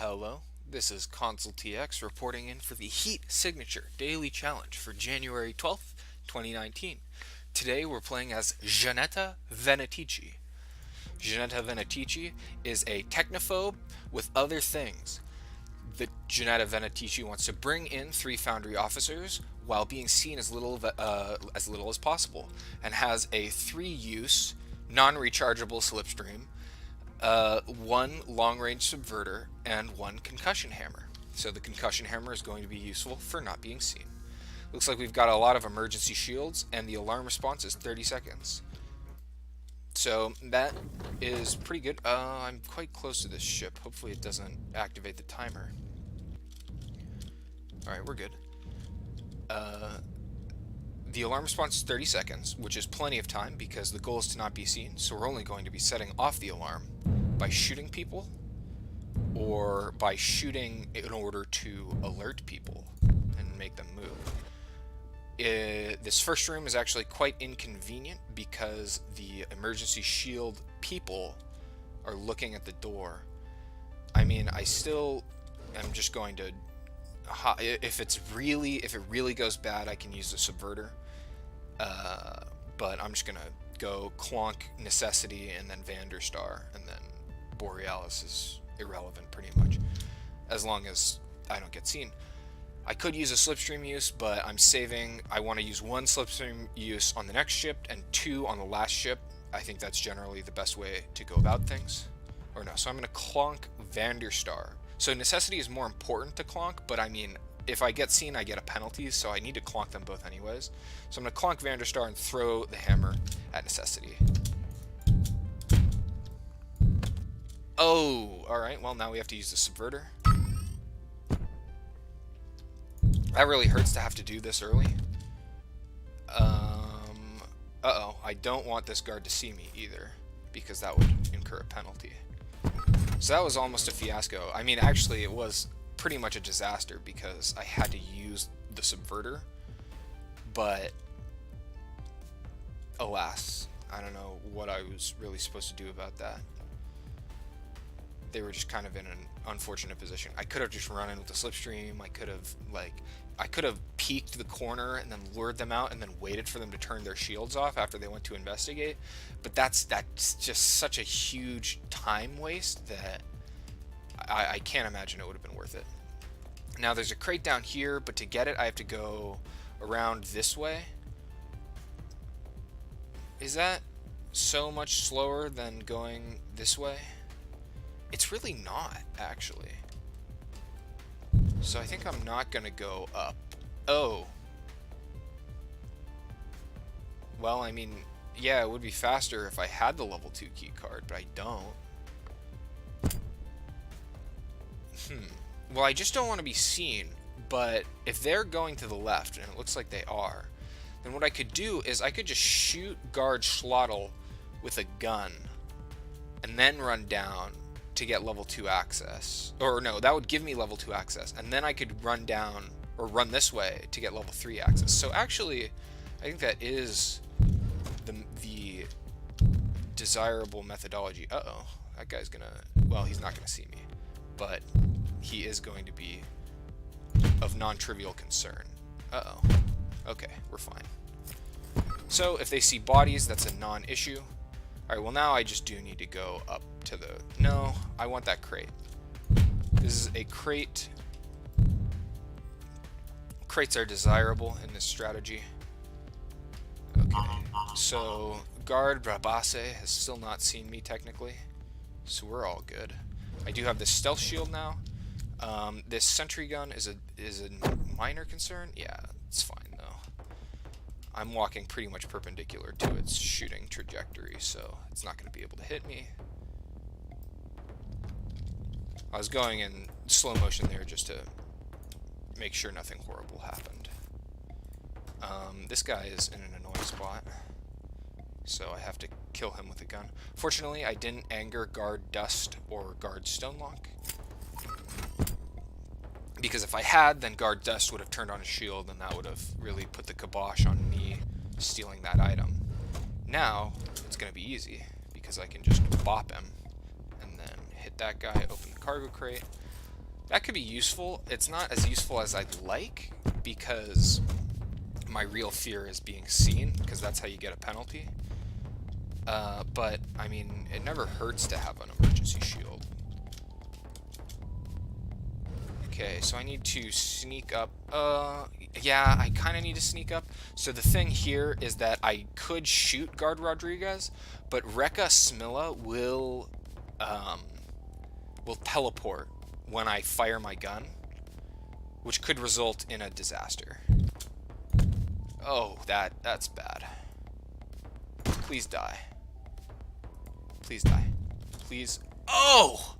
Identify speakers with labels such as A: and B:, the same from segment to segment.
A: Hello. This is Consultx reporting in for the Heat Signature Daily Challenge for January 12th, 2019. Today we're playing as Janetta Venetici. Janetta Venetici is a technophobe with other things. The Janetta Venetici wants to bring in three Foundry officers while being seen as little as possible, and has a three-use, non-rechargeable slipstream, one long-range subverter, and one concussion hammer. So the concussion hammer is going to be useful for not being seen. Looks like we've got a lot of emergency shields, and the alarm response is 30 seconds. So that is pretty good. I'm quite close to this ship. Hopefully it doesn't activate the timer. Alright, we're good. The alarm response is 30 seconds, which is plenty of time because the goal is to not be seen, so we're only going to be setting off the alarm by shooting people, or by shooting in order to alert people and make them move. This first room is actually quite inconvenient because the emergency shield people are looking at the door. I mean, I still am just going to... If it really goes bad, I can use the subverter. But I'm just gonna go Clonk, Necessity, and then Vanderstar, and then Borealis is irrelevant pretty much, as long as I don't get seen. I could use a slipstream use, but I'm saving. I want to use one slipstream use on the next ship and two on the last ship. I think that's generally the best way to go about things. Or no, so I'm gonna Clonk Vanderstar. So Necessity is more important to Clonk, but I mean, if I get seen, I get a penalty, so I need to Clonk them both anyways. So I'm going to Clonk Vanderstar and throw the hammer at Necessity. Oh, alright, well now we have to use the subverter. That really hurts to have to do this early. Uh-oh, I don't want this guard to see me either, because that would incur a penalty. So that was almost a fiasco. I mean, actually, it was pretty much a disaster because I had to use the subverter, but alas, I don't know what I was really supposed to do about that. They were just kind of in an unfortunate position. I could have just run in with the slipstream. I could have peeked the corner and then lured them out and then waited for them to turn their shields off after they went to investigate. But that's just such a huge time waste that I can't imagine it would have been worth it. Now there's a crate down here, but to get it I have to go around this way. Is that so much slower than going this way? It's really not, actually. So I think I'm not gonna go up. Oh. Well, I mean, yeah, it would be faster if I had the level 2 key card, but I don't. Well, I just don't want to be seen, but if they're going to the left, and it looks like they are, then what I could do is I could just shoot Guard Schlottel with a gun, and then run down to get level 2 access. Or no, that would give me level 2 access, and then I could run down, or run this way to get level 3 access. So actually, I think that is the desirable methodology. Uh-oh, that guy's gonna... Well, he's not gonna see me, but he is going to be of non-trivial concern. Uh-oh. Okay, we're fine. So, if they see bodies, that's a non-issue. Alright, well now I just do need to go up to the... No, I want that crate. This is a crate. Crates are desirable in this strategy. Okay, so Guard Brabase has still not seen me technically, so we're all good. I do have this stealth shield now. This sentry gun is a minor concern. Yeah, it's fine though. I'm walking pretty much perpendicular to its shooting trajectory, so it's not going to be able to hit me. I was going in slow motion there just to make sure nothing horrible happened. This guy is in an annoying spot, so I have to kill him with a gun. Fortunately, I didn't anger Guard Dust or Guard Stonelock, because if I had, then Guard Dust would have turned on his shield, and that would have really put the kibosh on me stealing that item. Now, it's going to be easy, because I can just bop him, and then hit that guy, open the cargo crate. That could be useful. It's not as useful as I'd like, because my real fear is being seen, because that's how you get a penalty. But, I mean, it never hurts to have an emergency shield. Okay, so I need to sneak up. Yeah, I kind of need to sneak up. So the thing here is that I could shoot Guard Rodriguez, but Rekka Smilla will teleport when I fire my gun, which could result in a disaster. Oh, that's bad. Please die. Please die. Please. Oh!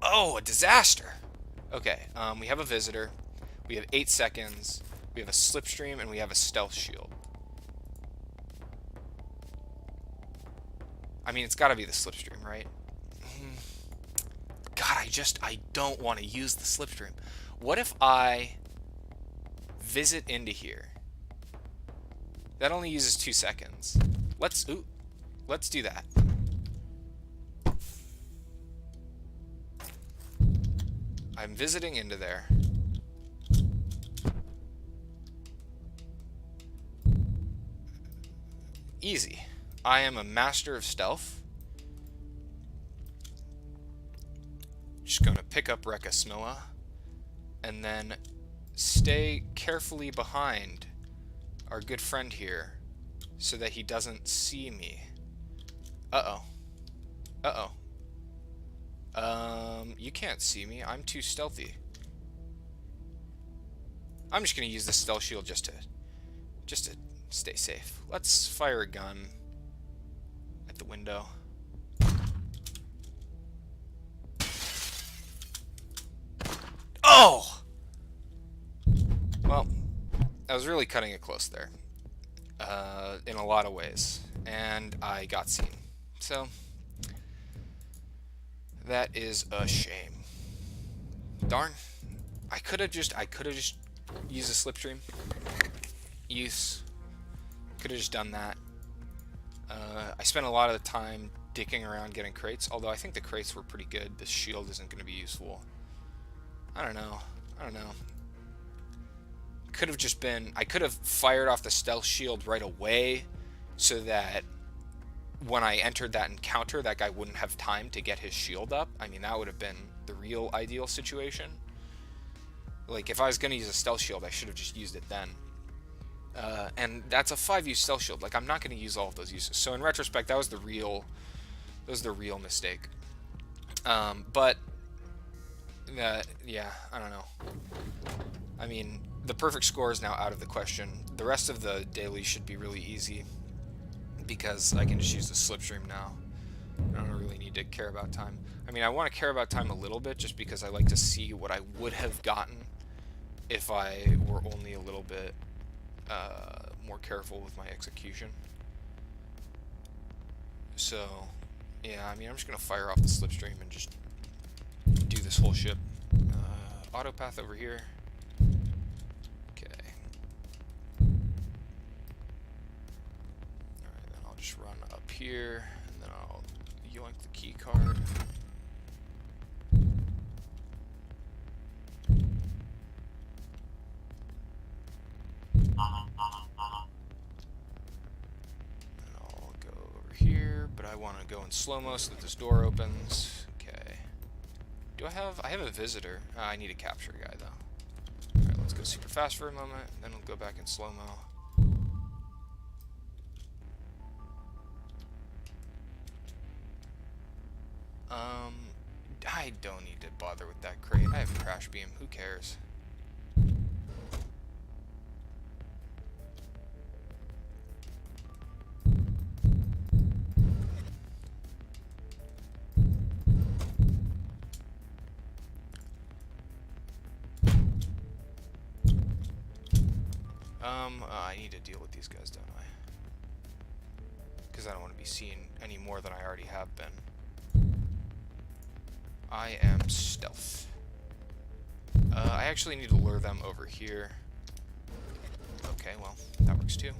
A: Oh, a disaster. Okay, we have a visitor. We have 8 seconds. We have a slipstream, and we have a stealth shield. I mean, it's got to be the slipstream, right? God, I don't want to use the slipstream. What if I visit into here? That only uses 2 seconds. Let's do that. I'm visiting into there. Easy. I am a master of stealth. Just gonna pick up Rekka Smilla and then stay carefully behind our good friend here so that he doesn't see me. Uh-oh. Uh-oh. You can't see me. I'm too stealthy. I'm just gonna use the stealth shield just to stay safe. Let's fire a gun at the window. Oh! Well, I was really cutting it close there. In a lot of ways. And I got seen. So that is a shame. Darn. I could have just used a slipstream. Could have just done that. I spent a lot of the time dicking around getting crates, although I think the crates were pretty good. This shield isn't going to be useful. I don't know. Could have just been... I could have fired off the stealth shield right away so that when I entered that encounter, that guy wouldn't have time to get his shield up. I mean, that would have been the real ideal situation. Like, if I was going to use a stealth shield, I should have just used it then. And that's a 5-use stealth shield. Like, I'm not going to use all of those uses. So in retrospect, that was the real mistake. But yeah, I don't know. I mean, the perfect score is now out of the question. The rest of the daily should be really easy because I can just use the slipstream now. I don't really need to care about time. I mean, I want to care about time a little bit just because I like to see what I would have gotten if I were only a little bit more careful with my execution. So, yeah, I mean, I'm just going to fire off the slipstream and just do this whole ship. Autopath over here. Okay. Alright, then I'll just run up here, and then I'll yoink the key card. But I want to go in slow-mo so that this door opens. Okay. I have a visitor. I need a capture guy, though. Alright, let's go super fast for a moment, then we'll go back in slow-mo. I don't need to bother with that crate. I have crash beam. Who cares? I need to deal with these guys, don't I? Because I don't want to be seen any more than I already have been. I am stealth. I actually need to lure them over here. Okay, well, that works too.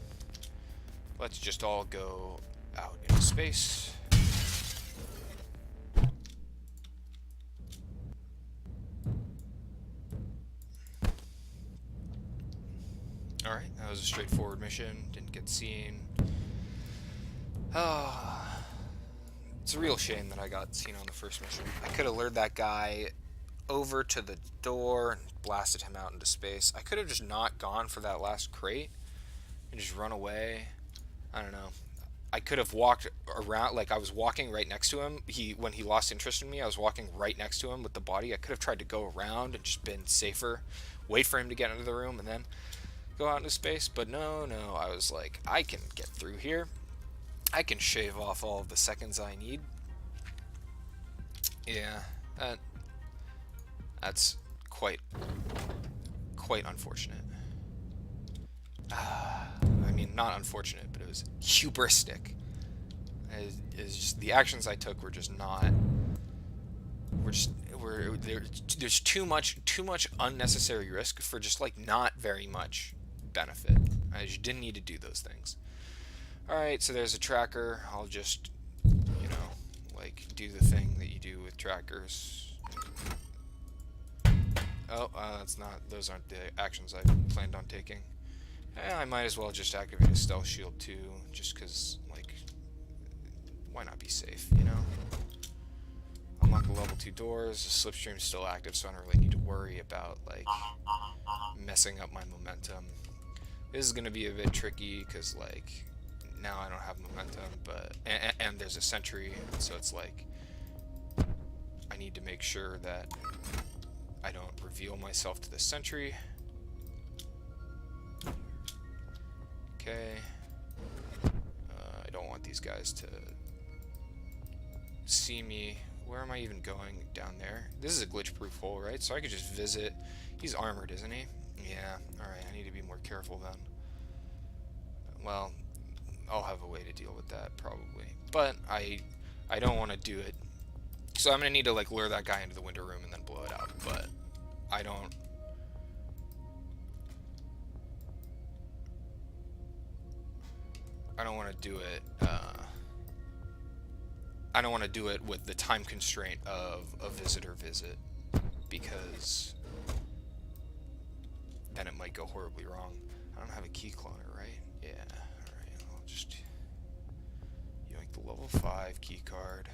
A: Let's just all go out into space. Alright, that was a straightforward mission. Didn't get seen. Oh, it's a real shame that I got seen on the first mission. I could have lured that guy over to the door and blasted him out into space. I could have just not gone for that last crate and just run away. I don't know. I could have walked around, like I was walking right next to him. When he lost interest in me, I was walking right next to him with the body. I could have tried to go around and just been safer, wait for him to get into the room, and then go out into space. But no, I was like, I can get through here. I can shave off all of the seconds I need. Yeah, that's quite unfortunate. I mean, not unfortunate, but it was hubristic. It's just the actions I took were just not. There's too much unnecessary risk for just like not very much benefit. I just didn't need to do those things. All right, so there's a tracker. I'll just, like do the thing that you do with trackers. Oh, that's not. Those aren't the actions I planned on taking. I might as well just activate a stealth shield too, just because, like, why not be safe, you know? Unlock the level 2 doors. The slipstream's still active, so I don't really need to worry about, like, messing up my momentum. This is gonna be a bit tricky because, like, now I don't have momentum, but and there's a sentry, so it's like I need to make sure that I don't reveal myself to the sentry. Okay. I don't want these guys to see me. Where am I even going down there? This is a glitch-proof hole, right? So I could just visit. He's armored, isn't he? Yeah. Alright, I need to be more careful then. Well, I'll have a way to deal with that, probably. But I don't want to do it. So I'm going to need to, like, lure that guy into the window room and then blow it up. But I don't want to do it. I don't want to do it with the time constraint of a visitor visit, because then it might go horribly wrong. I don't have a key cloner, right? Yeah. Alright, I'll just yoink the level 5 key card.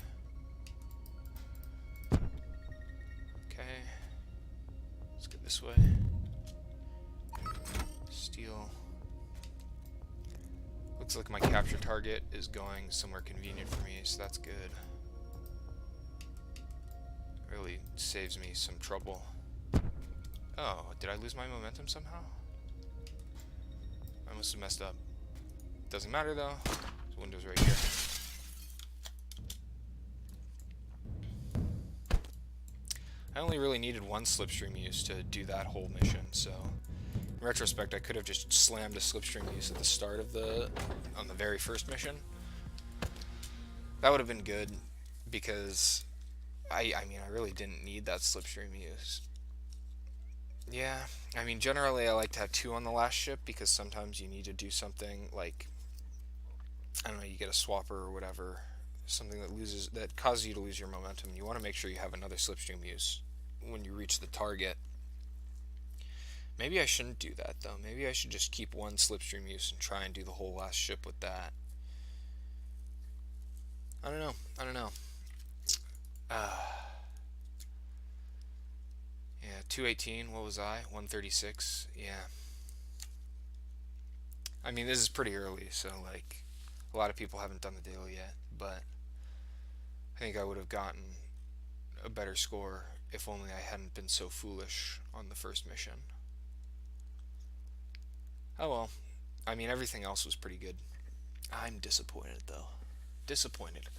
A: Okay. Let's go this way. Steal. Looks like my capture target is going somewhere convenient for me, so that's good. Really saves me some trouble. Oh, did I lose my momentum somehow? I must have messed up. Doesn't matter though. The window's right here. I only really needed one slipstream use to do that whole mission, so in retrospect I could have just slammed a slipstream use at the start of on the very first mission. That would have been good, because I mean, I really didn't need that slipstream use. Yeah, I mean, generally I like to have 2 on the last ship, because sometimes you need to do something like, I don't know, you get a swapper or whatever, something that causes you to lose your momentum. You want to make sure you have another slipstream use when you reach the target. Maybe I shouldn't do that though. Maybe I should just keep one slipstream use and try and do the whole last ship with that. I don't know. Yeah, 218. What was I? 136. Yeah. I mean, this is pretty early, so like a lot of people haven't done the daily yet, but I think I would have gotten a better score if only I hadn't been so foolish on the first mission. Oh well. I mean, everything else was pretty good. I'm disappointed though. Disappointed.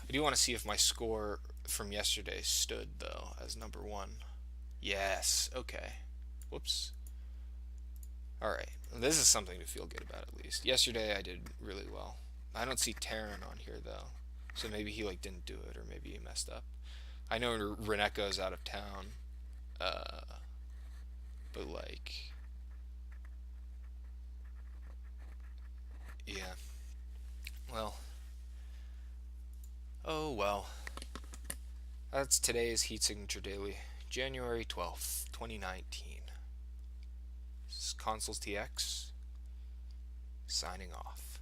A: I do want to see if my score from yesterday stood though as number 1. Yes. Okay. Whoops. Alright. This is something to feel good about at least. Yesterday I did really well. I don't see Terran on here though. So maybe he like didn't do it, or maybe he messed up. I know Reneko's out of town. But like, yeah. Well. Oh well. That's today's Heat Signature Daily. January 12th, 2019. This is Consultx. signing off.